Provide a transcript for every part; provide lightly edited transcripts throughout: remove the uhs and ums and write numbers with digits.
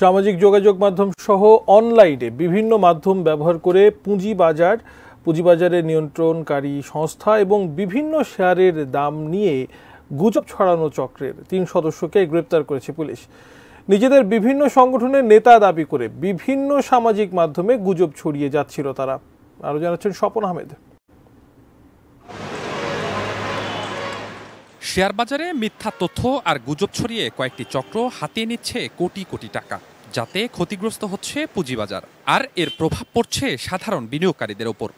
সামাজিক যোগাযোগ মাধ্যম সহ অনলাইনে বিভিন্ন মাধ্যম ব্যবহার করে পুঁজিবাজারে নিয়ন্ত্রণকারী সংস্থা এবং বিভিন্ন শেয়ারের দাম নিয়ে গুজব ছড়ানো চক্রের 3 সদস্যকে গ্রেপ্তার করেছে পুলিশ। নিজেদের বিভিন্ন সংগঠনের নেতা দাবি করে বিভিন্ন সামাজিক মাধ্যমে গুজব ছড়িয়ে যাচ্ছিল তারা। আরো জানাচ্ছেন স্বপন আহমেদ। শেয়ার বাজারে মিথ্যা তথ্য আর গুজব ছড়িয়ে কয়েকটি চক্র হাতিয়ে নিচ্ছে কোটি কোটি টাকা, যাতে ক্ষতিগ্রস্ত হচ্ছে পুঁজিবাজার আর এর প্রভাব পড়ছে সাধারণ বিনিয়োগকারীদের ওপর।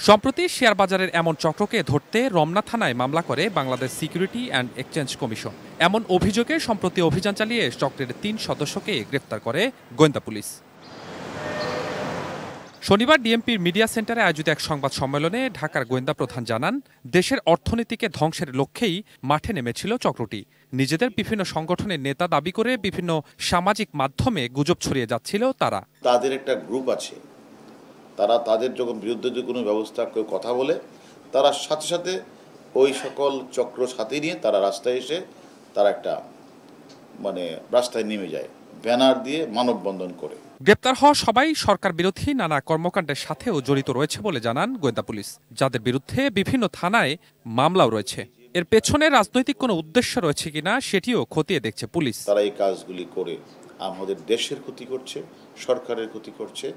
সম্প্রতি শেয়ার বাজারের এমন চক্রকে ধরতে রমনা থানায় মামলা করে Bangladesh security and exchange commission. এমন অভিযোগে সম্প্রতি অভিযান চালিয়ে চক্রের 3 সদস্যকে গ্রেফতার করে গোয়েন্দা পুলিশ। শনিবার ডিএমপির মিডিয়া সেন্টারে আয়োজিত এক সংবাদ সম্মেলনে ঢাকার গোয়েন্দা প্রধান জানান, দেশের অর্থনীতিকে ধ্বংসের লক্ষ্যেই মাঠে নেমেছিল চক্রটি। নিজেদের বিভিন্ন সংগঠনের নেতা দাবি করে বিভিন্ন সামাজিক মাধ্যমে গুজব ছড়িয়ে যাচ্ছিল তারা। তাদের একটা গ্রুপ আছে, তারা তাদের যখন বিরুদ্ধে যে কোনো ব্যবস্থা কেউ কথা বলে, তারা সাথে সাথে ওই সকল চক্র সাথে নিয়ে তারা রাস্তায় এসে তারা একটা রাস্তায় নেমে যায়, ব্যানার দিয়ে মানববন্ধন করে। গ্রেপ্তার হওয়া সবাই সরকার বিরোধী নানা কর্মকাণ্ডের সাথেও জড়িত রয়েছে বলে জানান গোয়েন্দা পুলিশ, যাদের বিরুদ্ধে বিভিন্ন থানায় মামলাও রয়েছে। এর পেছনে রাজনৈতিক কোনো উদ্দেশ্য রয়েছে কিনা সেটিও খতিয়ে দেখছে পুলিশ। তারা এই কাজগুলি করে আমাদের দেশের ক্ষতি করছে, সরকারের ক্ষতি করছে,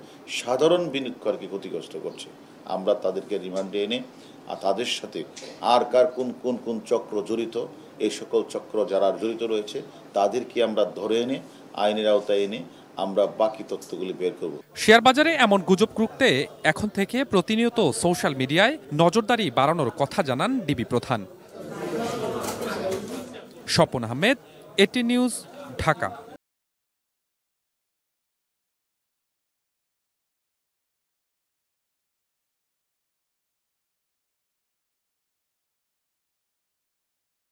সাধারণ বিনিয়োগকারীকে ক্ষতিগ্রস্ত করছে। আমরা তাদেরকে রিমান্ডে এনে আর তাদের সাথে আর কার কোন চক্র জড়িত, এই সকল চক্র যারা জড়িত রয়েছে তাদেরকে আমরা ধরে এনে আইনের আওতায় এনে আমরা বাকি তথ্যগুলি বের করব। শেয়ার বাজারে এমন গুজব রুখতে এখন থেকে প্রতিনিয়ত সোশ্যাল মিডিয়ায় নজরদারি বাড়ানোর কথা জানান ডিবি প্রধান। স্বপন আহমেদ, এটি নিউজ, ঢাকা।